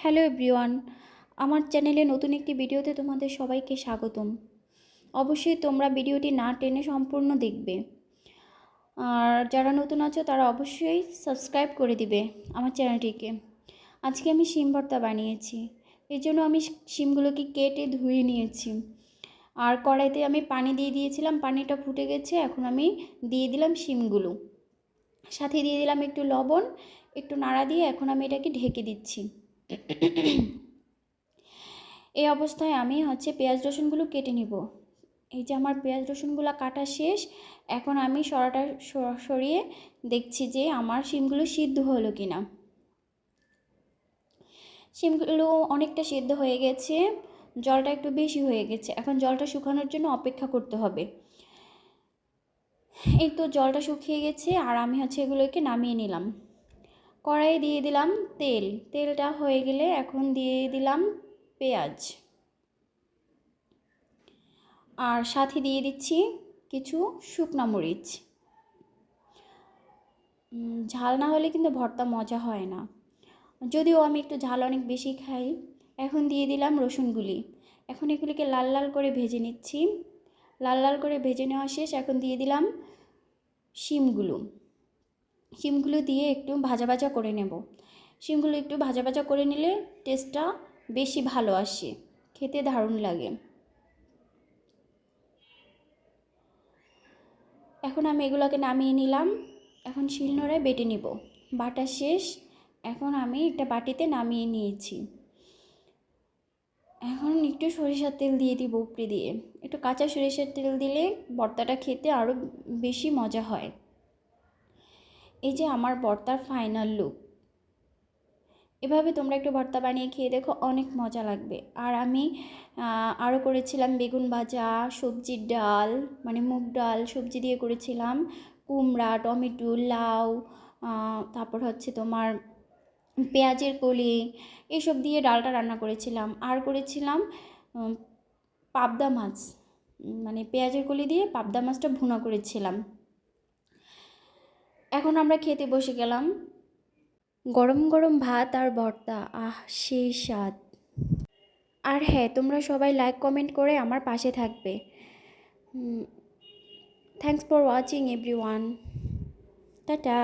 Hello everyone, আমার চ্যানেলে নতুন একটি ভিডিওতে তোমাদের সবাইকে স্বাগতম। অবশ্যই তোমরা ভিডিওটি না টেনে সম্পূর্ণ দেখবে। আর যারা নতুন আছো তারা অবশ্যই সাবস্ক্রাইব করে দিবে আমার চ্যানেলটিকে। আজকে আমি শিম ভর্তা বানিয়েছি। এর জন্য আমি শিমগুলোকে কেটে ধুয়ে নিয়েছি। আর কড়াইতে আমি পানি দিয়ে দিয়েছিলাম, পানিটা ফুটে গেছে। এখন আমি দিয়ে দিলাম শিমগুলো, সাথে দিয়ে দিলাম একটু লবণ, একটু নাড়া দিয়ে এখন আমি এটাকে ঢেকে দিচ্ছি। এই অবস্থায় আমি পেঁয়াজ রসুনগুলো কেটে নিব। এই যে আমার পেঁয়াজ রসুনগুলো কাটা শেষ। এখন আমি সরাটা সরিয়ে দেখছি যে আমার শিমগুলো সিদ্ধ হলো কিনা। শিমগুলো অনেকটা সিদ্ধ হয়ে গেছে, জলটা একটু বেশি হয়ে গেছে। এখন জলটা শুকানোর জন্য অপেক্ষা করতে হবে। এই তো জলটা শুকিয়ে গেছে আর আমি এগুলোকে নামিয়ে নিলাম। কড়াইয়ে দিয়ে দিলাম তেল। তেলটা হয়ে গেলে এখন দিয়ে দিলাম পেঁয়াজ, আর সাথে দিয়ে দিচ্ছি কিছু শুকনা মরিচ। ঝাল না হলে কিন্তু ভর্তা মজা হয় না, যদিও আমি একটু ঝাল অনেক বেশি খাই। এখন দিয়ে দিলাম রসুনগুলি। এখন এগুলিকে লাল লাল করে ভেজে নিচ্ছি। লাল লাল করে ভেজে নেওয়া শেষ। এখন দিয়ে দিলাম শিমগুলো। শিমগুলো দিয়ে একটু ভাজা ভাজা করে নেব। শিমগুলো একটু ভাজা ভাজা করে নিলে টেস্টটা বেশি ভালো আসে, খেতে দারুণ লাগে। এখন আমি এগুলোকে নামিয়ে নিলাম। এখন শিলনোড়ায় বেটে নিব। বাটা শেষ। এখন আমি একটা বাটিতে নামিয়ে নিয়েছি। এখন একটু সরিষার তেল দিয়ে দিব উপরে দিয়ে। একটু কাঁচা সরিষার তেল দিলে ভর্তাটা খেতে আরও বেশি মজা হয়। এই যে আমার ভর্তার ফাইনাল লুক। এভাবে তোমরা একটু ভর্তা বানিয়ে খেয়ে দেখো, অনেক মজা লাগবে। আর আমি আরও করেছিলাম বেগুন ভাজা, সবজির ডাল, মানে মুগ ডাল সবজি দিয়ে করেছিলাম, কুমড়া, টমেটো, লাউ, তারপর তোমার পেঁয়াজের কলি, এইসব দিয়ে ডালটা রান্না করেছিলাম। আর করেছিলাম পাবদা মাছ, মানে পেঁয়াজের কলি দিয়ে পাবদা মাছটা ভুনা করেছিলাম। এখন আমরা খেতে বসে গেলাম। গরম গরম ভাত আর ভর্তা, সেই স্বাদ। আর হ্যাঁ, তোমরা সবাই লাইক কমেন্ট করে আমার পাশে থাকবে। Thanks for watching everyone. Tata.